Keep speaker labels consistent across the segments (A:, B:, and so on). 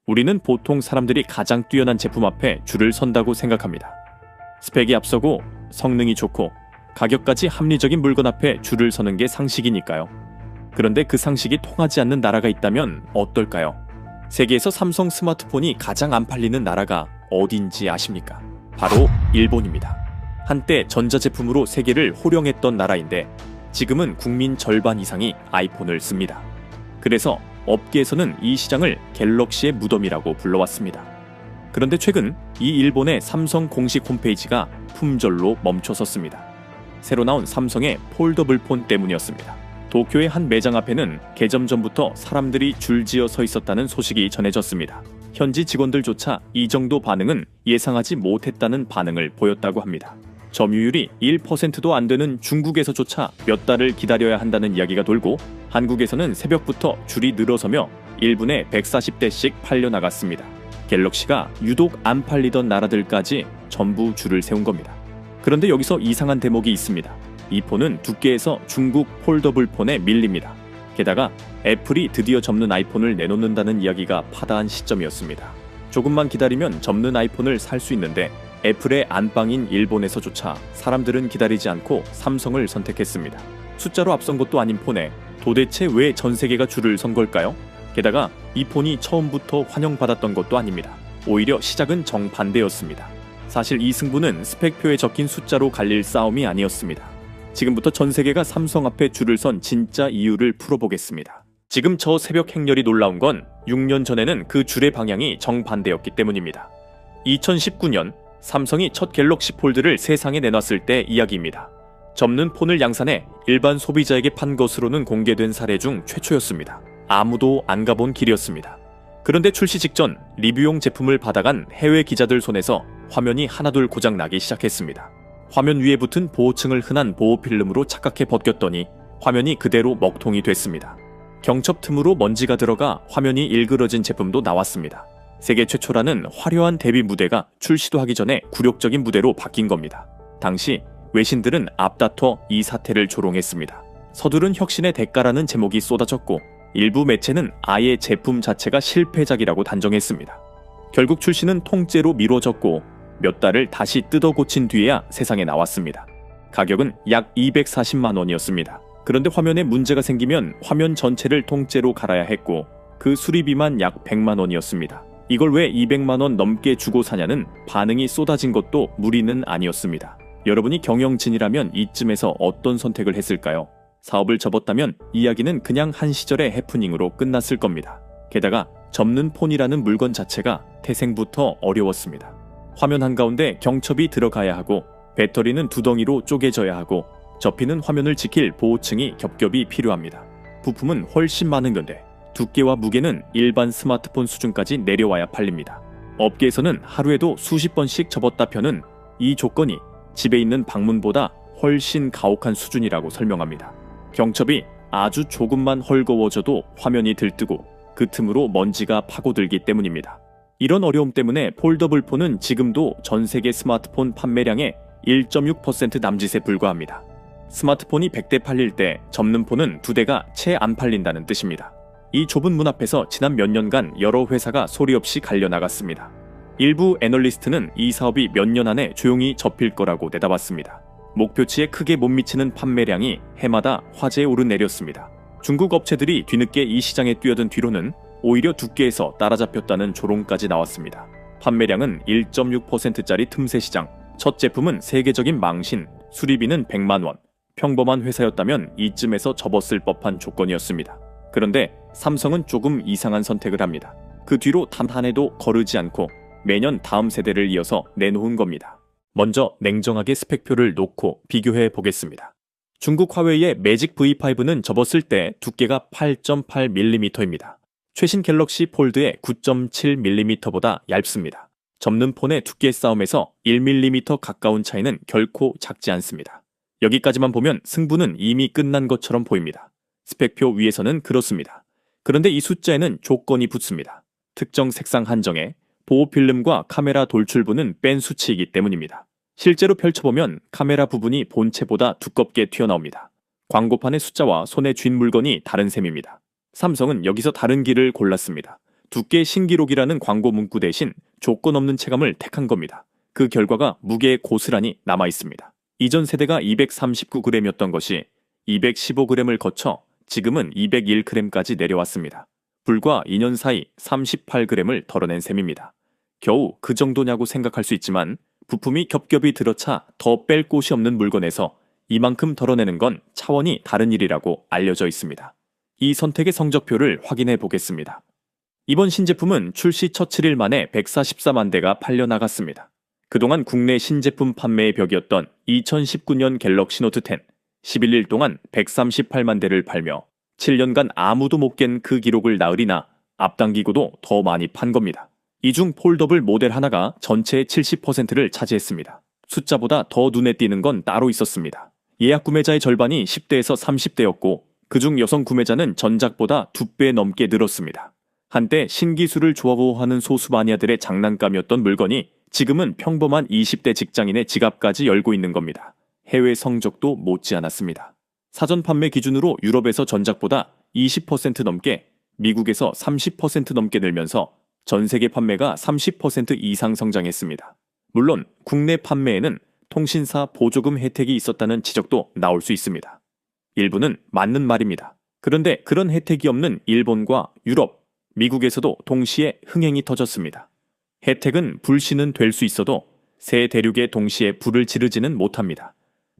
A: 우리는 보통 사람들이 가장 뛰어난 제품 앞에 줄을 선다고 생각합니다. 스펙이 앞서고 성능이 좋고 가격까지 합리적인 물건 앞에 줄을 서는 게 상식이니까요. 그런데 그 상식이 통하지 않는 나라가 있다면 어떨까요? 세계에서 삼성 스마트폰이 가장 안 팔리는 나라가 어딘지 아십니까? 바로 일본입니다. 한때 전자제품으로 세계를 호령했던 나라인데 지금은 국민 절반 이상이 아이폰을 씁니다. 그래서 업계에서는 이 시장을 갤럭시의 무덤이라고 불러왔습니다. 그런데 최근 이 일본의 삼성 공식 홈페이지가 품절로 멈춰섰습니다. 새로 나온 삼성의 폴더블폰 때문이었습니다. 도쿄의 한 매장 앞에는 개점 전부터 사람들이 줄지어 서 있었다는 소식이 전해졌습니다. 현지 직원들조차 이 정도 반응은 예상하지 못했다는 반응을 보였다고 합니다. 점유율이 1%도 안 되는 중국에서조차 몇 달을 기다려야 한다는 이야기가 돌고 한국에서는 새벽부터 줄이 늘어서며 1분에 140대씩 팔려나갔습니다. 갤럭시가 유독 안 팔리던 나라들까지 전부 줄을 세운 겁니다. 그런데 여기서 이상한 대목이 있습니다. 이 폰은 두께에서 중국 폴더블폰에 밀립니다. 게다가 애플이 드디어 접는 아이폰을 내놓는다는 이야기가 파다한 시점이었습니다. 조금만 기다리면 접는 아이폰을 살 수 있는데 애플의 안방인 일본에서조차 사람들은 기다리지 않고 삼성을 선택했습니다. 숫자로 앞선 것도 아닌 폰에 도대체 왜 전 세계가 줄을 선 걸까요? 게다가 이 폰이 처음부터 환영받았던 것도 아닙니다. 오히려 시작은 정반대였습니다. 사실 이 승부는 스펙표에 적힌 숫자로 갈릴 싸움이 아니었습니다. 지금부터 전 세계가 삼성 앞에 줄을 선 진짜 이유를 풀어보겠습니다. 지금 저 새벽 행렬이 놀라운 건 6년 전에는 그 줄의 방향이 정반대였기 때문입니다. 2019년 삼성이 첫 갤럭시 폴드를 세상에 내놨을 때 이야기입니다. 접는 폰을 양산해 일반 소비자에게 판 것으로는 공개된 사례 중 최초였습니다. 아무도 안 가본 길이었습니다. 그런데 출시 직전 리뷰용 제품을 받아간 해외 기자들 손에서 화면이 하나둘 고장 나기 시작했습니다. 화면 위에 붙은 보호층을 흔한 보호필름으로 착각해 벗겼더니 화면이 그대로 먹통이 됐습니다. 경첩 틈으로 먼지가 들어가 화면이 일그러진 제품도 나왔습니다. 세계 최초라는 화려한 데뷔 무대가 출시도 하기 전에 굴욕적인 무대로 바뀐 겁니다. 당시 외신들은 앞다퉈 이 사태를 조롱했습니다. 서두른 혁신의 대가라는 제목이 쏟아졌고 일부 매체는 아예 제품 자체가 실패작이라고 단정했습니다. 결국 출시는 통째로 미뤄졌고 몇 달을 다시 뜯어 고친 뒤에야 세상에 나왔습니다. 가격은 약 240만 원이었습니다. 그런데 화면에 문제가 생기면 화면 전체를 통째로 갈아야 했고 그 수리비만 약 100만 원이었습니다. 이걸 왜 200만 원 넘게 주고 사냐는 반응이 쏟아진 것도 무리는 아니었습니다. 여러분이 경영진이라면 이쯤에서 어떤 선택을 했을까요? 사업을 접었다면 이야기는 그냥 한 시절의 해프닝으로 끝났을 겁니다. 게다가 접는 폰이라는 물건 자체가 태생부터 어려웠습니다. 화면 한가운데 경첩이 들어가야 하고 배터리는 두 덩이로 쪼개져야 하고 접히는 화면을 지킬 보호층이 겹겹이 필요합니다. 부품은 훨씬 많은 건데 두께와 무게는 일반 스마트폰 수준까지 내려와야 팔립니다. 업계에서는 하루에도 수십 번씩 접었다 펴는 이 조건이 집에 있는 방문보다 훨씬 가혹한 수준이라고 설명합니다. 경첩이 아주 조금만 헐거워져도 화면이 들뜨고 그 틈으로 먼지가 파고들기 때문입니다. 이런 어려움 때문에 폴더블폰은 지금도 전 세계 스마트폰 판매량의 1.6% 남짓에 불과합니다. 스마트폰이 100대 팔릴 때 접는 폰은 2대가 채 안 팔린다는 뜻입니다. 이 좁은 문 앞에서 지난 몇 년간 여러 회사가 소리 없이 갈려나갔습니다. 일부 애널리스트는 이 사업이 몇 년 안에 조용히 접힐 거라고 내다봤습니다. 목표치에 크게 못 미치는 판매량이 해마다 화제에 오르내렸습니다. 중국 업체들이 뒤늦게 이 시장에 뛰어든 뒤로는 오히려 두께에서 따라잡혔다는 조롱까지 나왔습니다. 판매량은 1.6%짜리 틈새 시장, 첫 제품은 세계적인 망신, 수리비는 100만 원, 평범한 회사였다면 이쯤에서 접었을 법한 조건이었습니다. 그런데 삼성은 조금 이상한 선택을 합니다. 그 뒤로 단 한 해도 거르지 않고 매년 다음 세대를 이어서 내놓은 겁니다. 먼저 냉정하게 스펙표를 놓고 비교해 보겠습니다. 중국 화웨이의 매직 V5는 접었을 때 두께가 8.8mm입니다. 최신 갤럭시 폴드의 9.7mm보다 얇습니다. 접는 폰의 두께 싸움에서 1mm 가까운 차이는 결코 작지 않습니다. 여기까지만 보면 승부는 이미 끝난 것처럼 보입니다. 스펙표 위에서는 그렇습니다. 그런데 이 숫자에는 조건이 붙습니다. 특정 색상 한정에 보호필름과 카메라 돌출부는 뺀 수치이기 때문입니다. 실제로 펼쳐보면 카메라 부분이 본체보다 두껍게 튀어나옵니다. 광고판의 숫자와 손에 쥔 물건이 다른 셈입니다. 삼성은 여기서 다른 길을 골랐습니다. 두께 신기록이라는 광고 문구 대신 조건 없는 체감을 택한 겁니다. 그 결과가 무게에 고스란히 남아 있습니다. 이전 세대가 239g이었던 것이 215g을 거쳐 지금은 201g까지 내려왔습니다. 불과 2년 사이 38g을 덜어낸 셈입니다. 겨우 그 정도냐고 생각할 수 있지만 부품이 겹겹이 들어차 더 뺄 곳이 없는 물건에서 이만큼 덜어내는 건 차원이 다른 일이라고 알려져 있습니다. 이 선택의 성적표를 확인해 보겠습니다. 이번 신제품은 출시 첫 7일 만에 144만 대가 팔려나갔습니다. 그동안 국내 신제품 판매의 벽이었던 2019년 갤럭시 노트 10, 11일 동안 138만 대를 팔며 7년간 아무도 못 깬 그 기록을 나으리나 앞당기고도 더 많이 판 겁니다. 이 중 폴더블 모델 하나가 전체의 70%를 차지했습니다. 숫자보다 더 눈에 띄는 건 따로 있었습니다. 예약 구매자의 절반이 10대에서 30대였고 그중 여성 구매자는 전작보다 2배 넘게 늘었습니다. 한때 신기술을 좋아하는 소수 마니아들의 장난감이었던 물건이 지금은 평범한 20대 직장인의 지갑까지 열고 있는 겁니다. 해외 성적도 못지않았습니다. 사전 판매 기준으로 유럽에서 전작보다 20% 넘게, 미국에서 30% 넘게 늘면서 전 세계 판매가 30% 이상 성장했습니다. 물론 국내 판매에는 통신사 보조금 혜택이 있었다는 지적도 나올 수 있습니다. 일부는 맞는 말입니다. 그런데 그런 혜택이 없는 일본과 유럽, 미국에서도 동시에 흥행이 터졌습니다. 혜택은 불씨는 될 수 있어도 세 대륙에 동시에 불을 지르지는 못합니다.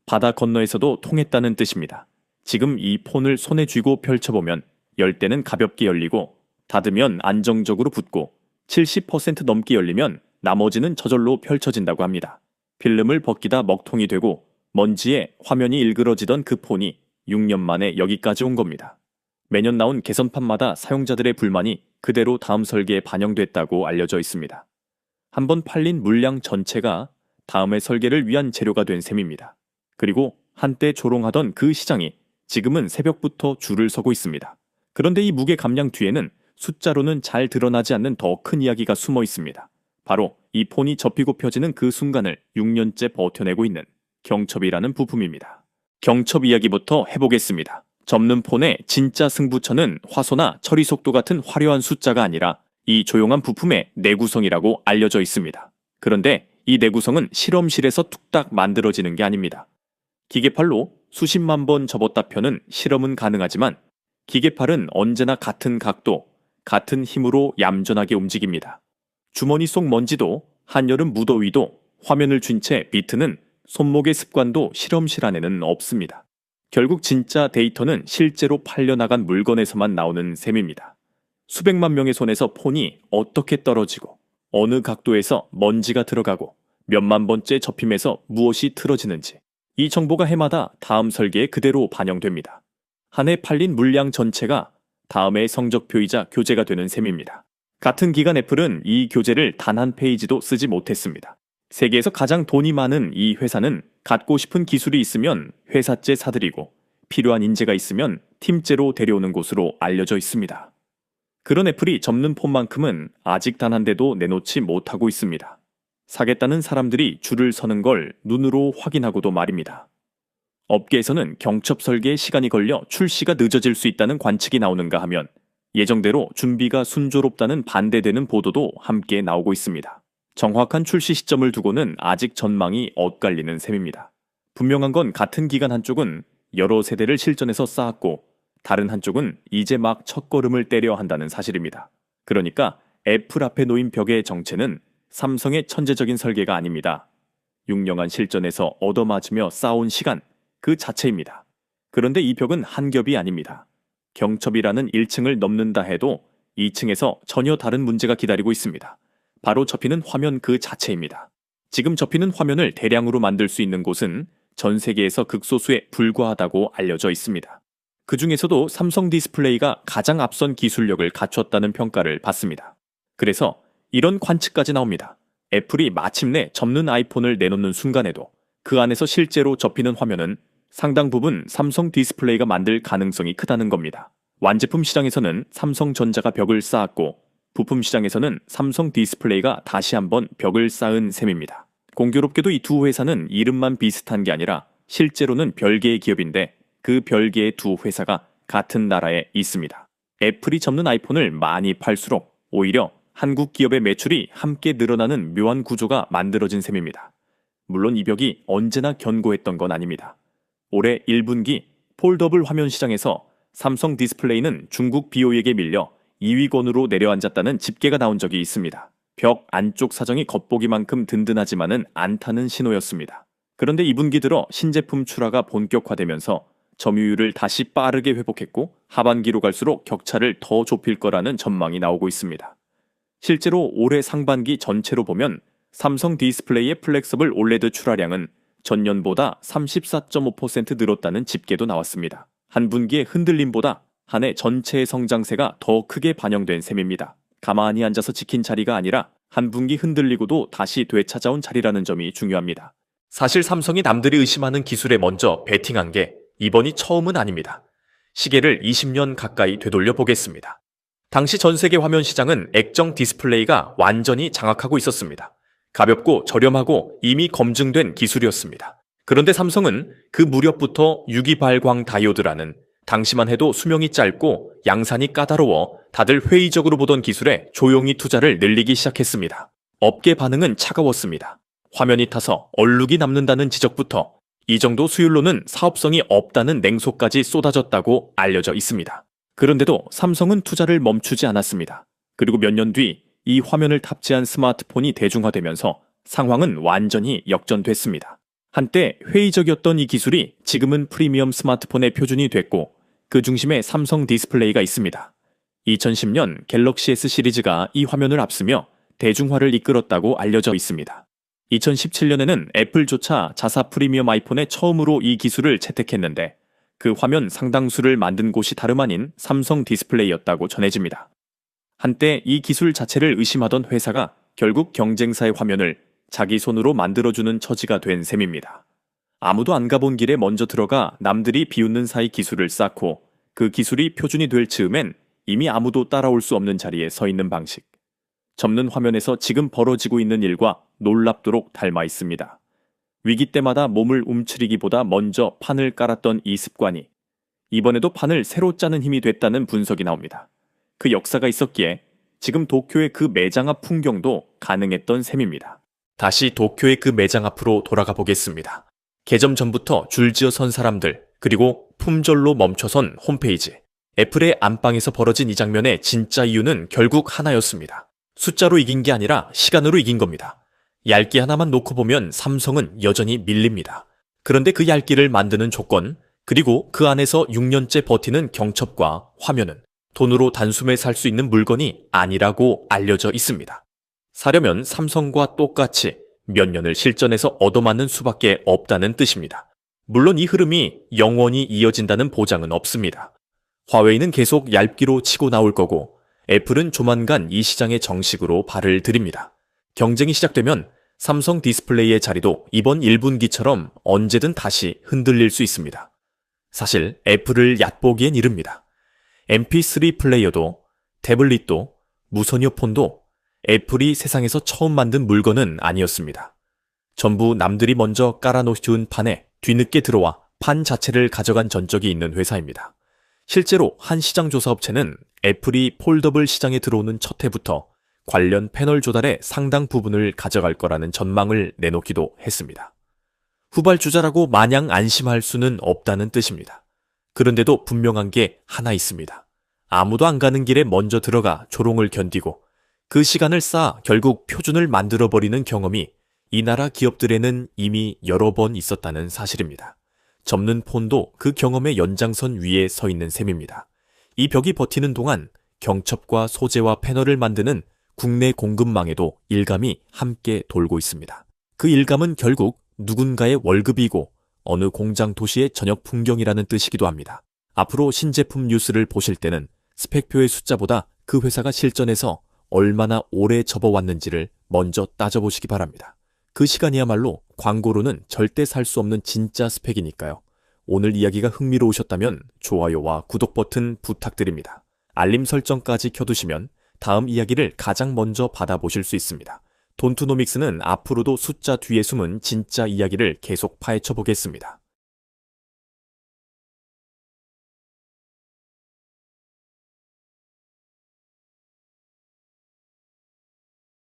A: 바다 건너에서도 통했다는 뜻입니다. 지금 이 폰을 손에 쥐고 펼쳐보면 열 때는 가볍게 열리고 닫으면 안정적으로 붙고 70% 넘게 열리면 나머지는 저절로 펼쳐진다고 합니다. 필름을 벗기다 먹통이 되고 먼지에 화면이 일그러지던 그 폰이 6년 만에 여기까지 온 겁니다. 매년 나온 개선판마다 사용자들의 불만이 그대로 다음 설계에 반영됐다고 알려져 있습니다. 한번 팔린 물량 전체가 다음의 설계를 위한 재료가 된 셈입니다. 그리고 한때 조롱하던 그 시장이 지금은 새벽부터 줄을 서고 있습니다. 그런데 이 무게 감량 뒤에는 숫자로는 잘 드러나지 않는 더 큰 이야기가 숨어 있습니다. 바로 이 폰이 접히고 펴지는 그 순간을 6년째 버텨내고 있는 경첩이라는 부품입니다. 경첩 이야기부터 해보겠습니다. 접는 폰의 진짜 승부처는 화소나 처리 속도 같은 화려한 숫자가 아니라 이 조용한 부품의 내구성이라고 알려져 있습니다. 그런데 이 내구성은 실험실에서 뚝딱 만들어지는 게 아닙니다. 기계팔로 수십만 번 접었다 펴는 실험은 가능하지만 기계팔은 언제나 같은 각도, 같은 힘으로 얌전하게 움직입니다. 주머니 속 먼지도 한여름 무더위도 화면을 쥔 채 비트는 손목의 습관도 실험실 안에는 없습니다. 결국 진짜 데이터는 실제로 팔려나간 물건에서만 나오는 셈입니다. 수백만 명의 손에서 폰이 어떻게 떨어지고 어느 각도에서 먼지가 들어가고 몇만 번째 접힘에서 무엇이 틀어지는지 이 정보가 해마다 다음 설계에 그대로 반영됩니다. 한 해 팔린 물량 전체가 다음해의 성적표이자 교재가 되는 셈입니다. 같은 기간 애플은 이 교재를 단 한 페이지도 쓰지 못했습니다. 세계에서 가장 돈이 많은 이 회사는 갖고 싶은 기술이 있으면 회사째 사들이고 필요한 인재가 있으면 팀째로 데려오는 곳으로 알려져 있습니다. 그런 애플이 접는 폰만큼은 아직 단 한 대도 내놓지 못하고 있습니다. 사겠다는 사람들이 줄을 서는 걸 눈으로 확인하고도 말입니다. 업계에서는 경첩 설계에 시간이 걸려 출시가 늦어질 수 있다는 관측이 나오는가 하면 예정대로 준비가 순조롭다는 반대되는 보도도 함께 나오고 있습니다. 정확한 출시 시점을 두고는 아직 전망이 엇갈리는 셈입니다. 분명한 건 같은 기간 한쪽은 여러 세대를 실전에서 쌓았고 다른 한쪽은 이제 막 첫걸음을 떼려 한다는 사실입니다. 그러니까 애플 앞에 놓인 벽의 정체는 삼성의 천재적인 설계가 아닙니다. 육령한 실전에서 얻어맞으며 쌓아온 시간 그 자체입니다. 그런데 이 벽은 한 겹이 아닙니다. 경첩이라는 1층을 넘는다 해도 2층에서 전혀 다른 문제가 기다리고 있습니다. 바로 접히는 화면 그 자체입니다. 지금 접히는 화면을 대량으로 만들 수 있는 곳은 전 세계에서 극소수에 불과하다고 알려져 있습니다. 그 중에서도 삼성 디스플레이가 가장 앞선 기술력을 갖췄다는 평가를 받습니다. 그래서 이런 관측까지 나옵니다. 애플이 마침내 접는 아이폰을 내놓는 순간에도 그 안에서 실제로 접히는 화면은 상당 부분 삼성 디스플레이가 만들 가능성이 크다는 겁니다. 완제품 시장에서는 삼성전자가 벽을 쌓았고 부품 시장에서는 삼성 디스플레이가 다시 한번 벽을 쌓은 셈입니다. 공교롭게도 이 두 회사는 이름만 비슷한 게 아니라 실제로는 별개의 기업인데 그 별개의 두 회사가 같은 나라에 있습니다. 애플이 접는 아이폰을 많이 팔수록 오히려 한국 기업의 매출이 함께 늘어나는 묘한 구조가 만들어진 셈입니다. 물론 이 벽이 언제나 견고했던 건 아닙니다. 올해 1분기 폴더블 화면 시장에서 삼성 디스플레이는 중국 BOE에게 밀려 2위권으로 내려앉았다는 집계가 나온 적이 있습니다. 벽 안쪽 사정이 겉보기만큼 든든하지만은 않다는 신호였습니다. 그런데 2분기 들어 신제품 출하가 본격화되면서 점유율을 다시 빠르게 회복했고 하반기로 갈수록 격차를 더 좁힐 거라는 전망이 나오고 있습니다. 실제로 올해 상반기 전체로 보면 삼성 디스플레이의 플렉서블 올레드 출하량은 전년보다 34.5% 늘었다는 집계도 나왔습니다. 한 분기의 흔들림보다 한 해 전체의 성장세가 더 크게 반영된 셈입니다. 가만히 앉아서 지킨 자리가 아니라 한 분기 흔들리고도 다시 되찾아온 자리라는 점이 중요합니다. 사실 삼성이 남들이 의심하는 기술에 먼저 베팅한 게 이번이 처음은 아닙니다. 시계를 20년 가까이 되돌려 보겠습니다. 당시 전 세계 화면 시장은 액정 디스플레이가 완전히 장악하고 있었습니다. 가볍고 저렴하고 이미 검증된 기술이었습니다. 그런데 삼성은 그 무렵부터 유기발광 다이오드라는 당시만 해도 수명이 짧고 양산이 까다로워 다들 회의적으로 보던 기술에 조용히 투자를 늘리기 시작했습니다. 업계 반응은 차가웠습니다. 화면이 타서 얼룩이 남는다는 지적부터 이 정도 수율로는 사업성이 없다는 냉소까지 쏟아졌다고 알려져 있습니다. 그런데도 삼성은 투자를 멈추지 않았습니다. 그리고 몇 년 뒤 이 화면을 탑재한 스마트폰이 대중화되면서 상황은 완전히 역전됐습니다. 한때 회의적이었던 이 기술이 지금은 프리미엄 스마트폰의 표준이 됐고 그 중심에 삼성 디스플레이가 있습니다. 2010년 갤럭시 S 시리즈가 이 화면을 앞서며 대중화를 이끌었다고 알려져 있습니다. 2017년에는 애플조차 자사 프리미엄 아이폰에 처음으로 이 기술을 채택했는데 그 화면 상당수를 만든 곳이 다름 아닌 삼성 디스플레이였다고 전해집니다. 한때 이 기술 자체를 의심하던 회사가 결국 경쟁사의 화면을 자기 손으로 만들어주는 처지가 된 셈입니다. 아무도 안 가본 길에 먼저 들어가 남들이 비웃는 사이 기술을 쌓고 그 기술이 표준이 될 즈음엔 이미 아무도 따라올 수 없는 자리에 서 있는 방식. 접는 화면에서 지금 벌어지고 있는 일과 놀랍도록 닮아 있습니다. 위기 때마다 몸을 움츠리기보다 먼저 판을 깔았던 이 습관이 이번에도 판을 새로 짜는 힘이 됐다는 분석이 나옵니다. 그 역사가 있었기에 지금 도쿄의 그 매장 앞 풍경도 가능했던 셈입니다. 다시 도쿄의 그 매장 앞으로 돌아가 보겠습니다. 개점 전부터 줄지어 선 사람들, 그리고 품절로 멈춰선 홈페이지. 애플의 안방에서 벌어진 이 장면의 진짜 이유는 결국 하나였습니다. 숫자로 이긴 게 아니라 시간으로 이긴 겁니다. 얇기 하나만 놓고 보면 삼성은 여전히 밀립니다. 그런데 그 얇기를 만드는 조건, 그리고 그 안에서 6년째 버티는 경첩과 화면은 돈으로 단숨에 살 수 있는 물건이 아니라고 알려져 있습니다. 사려면 삼성과 똑같이 몇 년을 실전에서 얻어맞는 수밖에 없다는 뜻입니다. 물론 이 흐름이 영원히 이어진다는 보장은 없습니다. 화웨이는 계속 얇기로 치고 나올 거고 애플은 조만간 이 시장에 정식으로 발을 들입니다. 경쟁이 시작되면 삼성 디스플레이의 자리도 이번 1분기처럼 언제든 다시 흔들릴 수 있습니다. 사실 애플을 얕보기엔 이릅니다. MP3 플레이어도 태블릿도 무선 이어폰도 애플이 세상에서 처음 만든 물건은 아니었습니다. 전부 남들이 먼저 깔아놓은 판에 뒤늦게 들어와 판 자체를 가져간 전적이 있는 회사입니다. 실제로 한 시장 조사 업체는 애플이 폴더블 시장에 들어오는 첫 해부터 관련 패널 조달의 상당 부분을 가져갈 거라는 전망을 내놓기도 했습니다. 후발주자라고 마냥 안심할 수는 없다는 뜻입니다. 그런데도 분명한 게 하나 있습니다. 아무도 안 가는 길에 먼저 들어가 조롱을 견디고 그 시간을 쌓아 결국 표준을 만들어버리는 경험이 이 나라 기업들에는 이미 여러 번 있었다는 사실입니다. 접는 폰도 그 경험의 연장선 위에 서 있는 셈입니다. 이 벽이 버티는 동안 경첩과 소재와 패널을 만드는 국내 공급망에도 일감이 함께 돌고 있습니다. 그 일감은 결국 누군가의 월급이고 어느 공장 도시의 저녁 풍경이라는 뜻이기도 합니다. 앞으로 신제품 뉴스를 보실 때는 스펙표의 숫자보다 그 회사가 실전에서 얼마나 오래 접어왔는지를 먼저 따져보시기 바랍니다. 그 시간이야말로 광고로는 절대 살 수 없는 진짜 스펙이니까요. 오늘 이야기가 흥미로우셨다면 좋아요와 구독 버튼 부탁드립니다. 알림 설정까지 켜두시면 다음 이야기를 가장 먼저 받아보실 수 있습니다. 돈투노믹스는 앞으로도 숫자 뒤에 숨은 진짜 이야기를 계속 파헤쳐 보겠습니다.